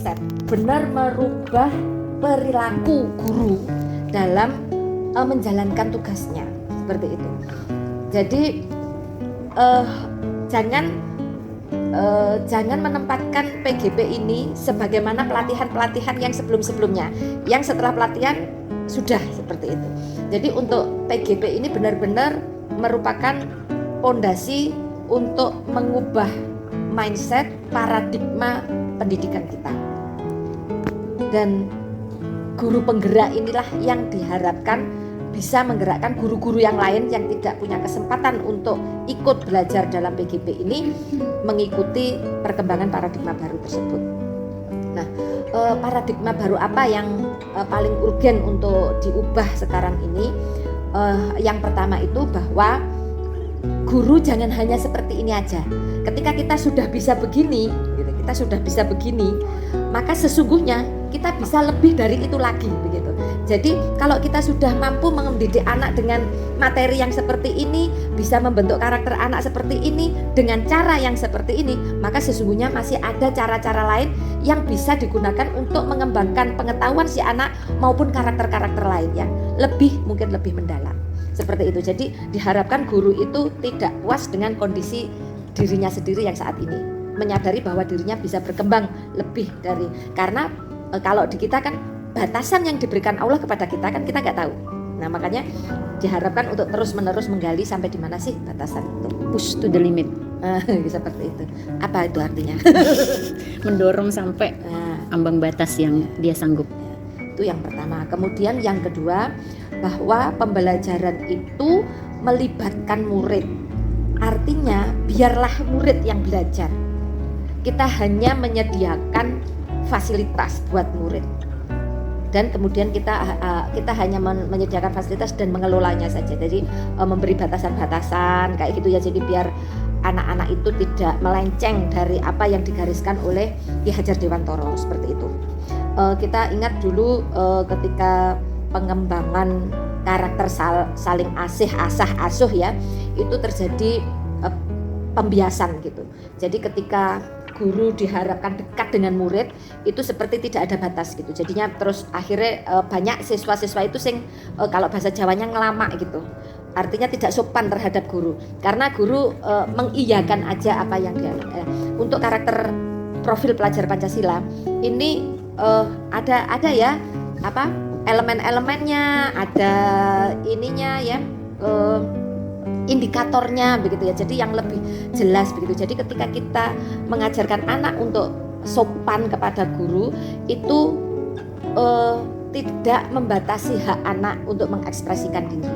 mindset, benar merubah perilaku guru dalam menjalankan tugasnya, seperti itu. Jadi jangan menempatkan PGP ini sebagaimana pelatihan-pelatihan yang sebelum-sebelumnya, yang setelah pelatihan sudah seperti itu. Jadi untuk PGP ini benar-benar merupakan fondasi untuk mengubah mindset, paradigma pendidikan kita. Dan guru penggerak inilah yang diharapkan bisa menggerakkan guru-guru yang lain yang tidak punya kesempatan untuk ikut belajar dalam PGP ini mengikuti perkembangan paradigma baru tersebut. Nah, paradigma baru apa yang paling urgen untuk diubah sekarang ini? Yang pertama itu bahwa guru jangan hanya seperti ini aja. Ketika kita sudah bisa begini, maka sesungguhnya kita bisa lebih dari itu lagi, begitu. Jadi kalau kita sudah mampu mendidik anak dengan materi yang seperti ini, bisa membentuk karakter anak seperti ini dengan cara yang seperti ini, maka sesungguhnya masih ada cara-cara lain yang bisa digunakan untuk mengembangkan pengetahuan si anak maupun karakter-karakter lain yang mungkin lebih mendalam. Seperti itu. Jadi diharapkan guru itu tidak puas dengan kondisi dirinya sendiri yang saat ini, menyadari bahwa dirinya bisa berkembang lebih dari, karena kalau di kita kan batasan yang diberikan Allah kepada kita kan kita nggak tahu. Nah makanya diharapkan untuk terus-menerus menggali sampai di mana sih batasan itu. Push to the limit. Seperti itu. Apa itu artinya? Mendorong sampai ambang batas yang dia sanggup. Itu yang pertama. Kemudian yang kedua, bahwa pembelajaran itu melibatkan murid. Artinya biarlah murid yang belajar. Kita hanya menyediakan fasilitas buat murid, dan kemudian kita hanya menyediakan fasilitas dan mengelolanya saja. Jadi memberi batasan-batasan kayak gitu ya. Jadi biar anak-anak itu tidak melenceng dari apa yang digariskan oleh Ki Hajar Dewantara, seperti itu. Kita ingat dulu ketika pengembangan karakter saling asah asuh ya, itu terjadi pembiasan gitu. Jadi ketika guru diharapkan dekat dengan murid, itu seperti tidak ada batas gitu. Jadinya terus akhirnya banyak siswa-siswa itu kalau bahasa Jawanya ngelama gitu. Artinya tidak sopan terhadap guru, karena guru mengiyakan aja apa yang dia. Untuk karakter profil pelajar Pancasila ini ada ya apa elemen-elemennya, ada ininya ya, indikatornya begitu ya. Jadi yang lebih jelas begitu. Jadi ketika kita mengajarkan anak untuk sopan kepada guru, itu tidak membatasi hak anak untuk mengekspresikan diri.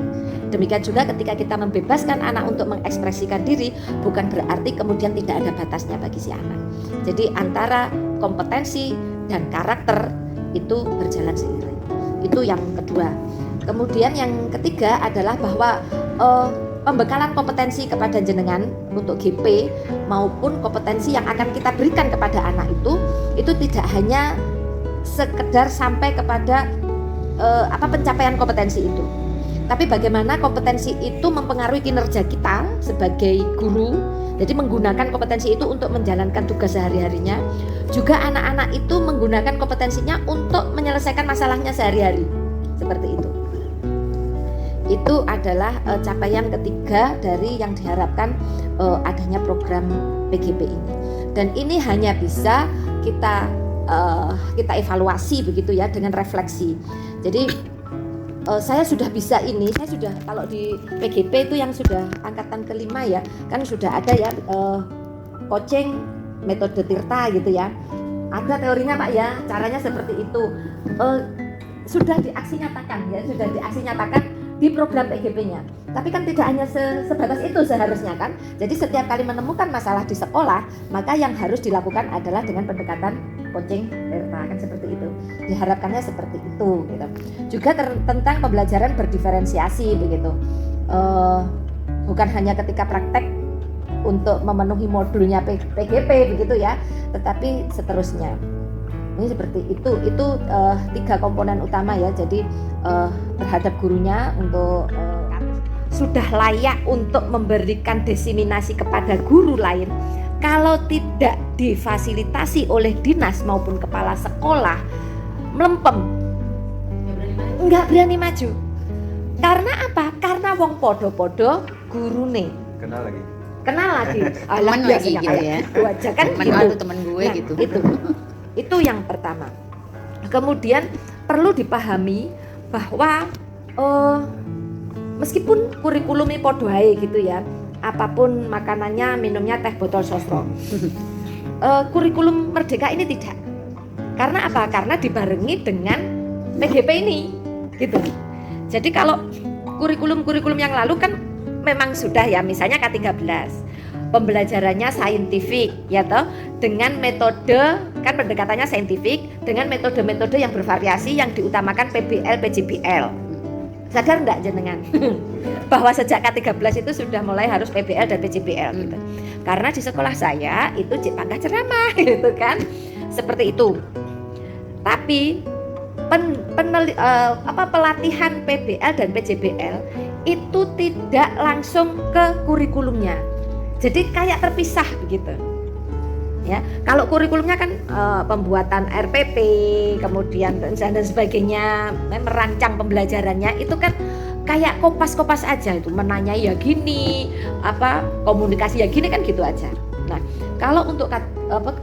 Demikian juga ketika kita membebaskan anak untuk mengekspresikan diri, bukan berarti kemudian tidak ada batasnya bagi si anak. Jadi antara kompetensi dan karakter itu berjalan seiring. Itu yang kedua. Kemudian yang ketiga adalah bahwa pembekalan kompetensi kepada jenengan untuk GP maupun kompetensi yang akan kita berikan kepada anak itu tidak hanya sekedar sampai kepada pencapaian kompetensi itu, tapi bagaimana kompetensi itu mempengaruhi kinerja kita sebagai guru. Jadi menggunakan kompetensi itu untuk menjalankan tugas sehari-harinya. Juga anak-anak itu menggunakan kompetensinya untuk menyelesaikan masalahnya sehari-hari. Seperti itu. Itu adalah capaian ketiga dari yang diharapkan adanya program PGP ini. Dan ini hanya bisa kita evaluasi begitu ya, dengan refleksi. Jadi saya sudah bisa ini, saya sudah, kalau di PGP itu yang sudah angkatan kelima ya, kan sudah ada ya coaching metode Tirta gitu ya. Ada teorinya Pak ya, caranya seperti itu. Sudah diaksi nyatakan di program PGP-nya. Tapi kan tidak hanya sebatas itu seharusnya kan. Jadi setiap kali menemukan masalah di sekolah, maka yang harus dilakukan adalah dengan pendekatan coaching Tirta, kan seperti itu. Diharapkannya seperti itu gitu. Juga tentang pembelajaran berdiferensiasi begitu. Bukan hanya ketika praktek untuk memenuhi modulnya PGP begitu ya, tetapi seterusnya. Ini seperti itu 3 komponen utama ya. Jadi terhadap gurunya untuk sudah layak untuk memberikan diseminasi kepada guru lain. Kalau tidak difasilitasi oleh dinas maupun kepala sekolah melempem, nggak berani maju. Karena apa? Karena wong podo-podo gurune Kenal lagi. kenal lagi. Temen lagi biasanya gitu kayak ya. gitu aja kan Temen gitu. lu, temen gue Nah, gitu. Itu yang pertama. Kemudian perlu dipahami bahwa meskipun kurikulumnya podo ae gitu ya, apapun makanannya, minumnya teh botol sosro. Kurikulum Merdeka ini tidak. Karena apa? Karena dibarengi dengan PGP ini, gitu. Jadi kalau kurikulum yang lalu kan memang sudah ya, misalnya K13, pembelajarannya saintifik, ya toh, dengan metode kan pendekatannya saintifik dengan metode-metode yang bervariasi yang diutamakan PBL, PJBL. Sadar enggak jenengan bahwa sejak K13 itu sudah mulai harus PBL dan PJBL gitu. Karena di sekolah saya itu Cik Pangkah ceramah gitu kan. Seperti itu. Tapi pelatihan PBL dan PJBL itu tidak langsung ke kurikulumnya. Jadi kayak terpisah begitu. Ya, kalau kurikulumnya kan pembuatan RPP, kemudian dan sebagainya, merancang pembelajarannya itu kan kayak kopas-kopas aja, itu menanyai ya gini, komunikasi ya gini kan gitu aja. Nah, kalau untuk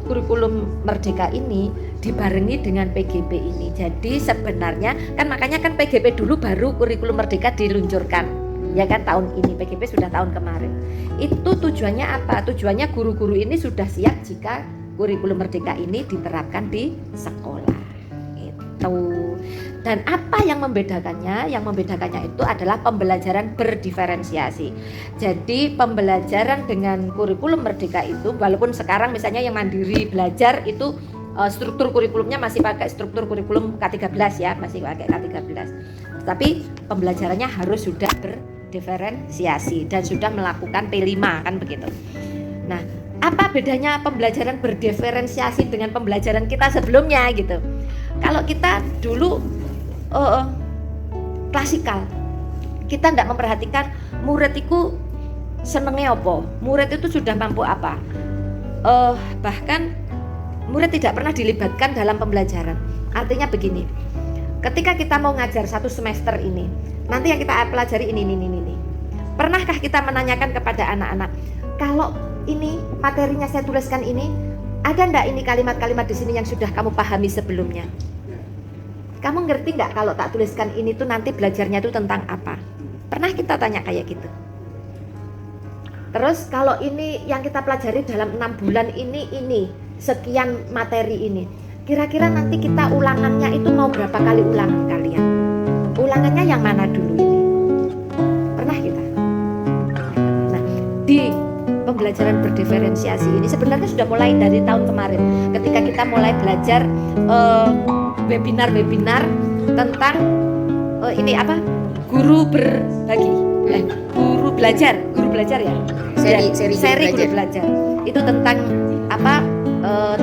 kurikulum Merdeka ini dibarengi dengan PGP ini. Jadi sebenarnya kan makanya kan PGP dulu baru kurikulum Merdeka diluncurkan. Ya kan tahun ini, PGP sudah tahun kemarin. Itu tujuannya apa? Tujuannya guru-guru ini sudah siap jika kurikulum Merdeka ini diterapkan di sekolah. Itu. Dan apa yang membedakannya? Yang membedakannya itu adalah pembelajaran berdiferensiasi. Jadi pembelajaran dengan kurikulum Merdeka itu, walaupun sekarang misalnya yang mandiri belajar itu struktur kurikulumnya masih pakai struktur kurikulum K13 ya, masih pakai K13. Tapi pembelajarannya harus sudah berdiferensiasi dan sudah melakukan P5 kan begitu. Nah, apa bedanya pembelajaran berdiferensiasi dengan pembelajaran kita sebelumnya gitu? Kalau kita dulu klasikal, kita tidak memperhatikan murid itu senengnya apa, murid itu sudah mampu apa. Bahkan murid tidak pernah dilibatkan dalam pembelajaran. Artinya begini, ketika kita mau ngajar satu semester ini, nanti yang kita pelajari ini. Pernahkah kita menanyakan kepada anak-anak, kalau ini materinya saya tuliskan ini, ada enggak ini kalimat-kalimat di sini yang sudah kamu pahami sebelumnya? Kamu ngerti enggak kalau tak tuliskan ini tuh nanti belajarnya itu tentang apa? Pernah kita tanya kayak gitu? Terus kalau ini yang kita pelajari dalam 6 bulan ini sekian materi ini, kira-kira nanti kita ulangannya itu mau berapa kali ulangan kalian? Ulangannya yang mana dulu ini? Pernah kita? Nah, di pembelajaran berdiferensiasi ini sebenarnya sudah mulai dari tahun kemarin ketika kita mulai belajar webinar tentang guru berbagi, guru belajar ya, seri guru belajar itu tentang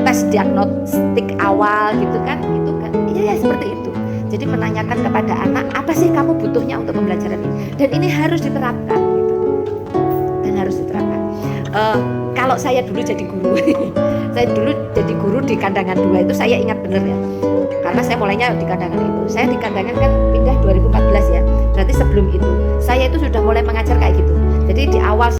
tes diagnostik awal gitu kan, itu kan ya seperti itu. Jadi menanyakan kepada anak, apa sih kamu butuhnya untuk pembelajaran ini, dan ini harus diterapkan gitu. Dan harus diterapkan. Kalau saya dulu jadi guru saya dulu jadi guru di Kandangan 2 itu saya ingat bener ya, karena saya mulainya di Kandangan itu. Saya di Kandangan kan pindah 2014 ya, berarti sebelum itu saya itu sudah mulai mengajar kayak gitu. Jadi di awal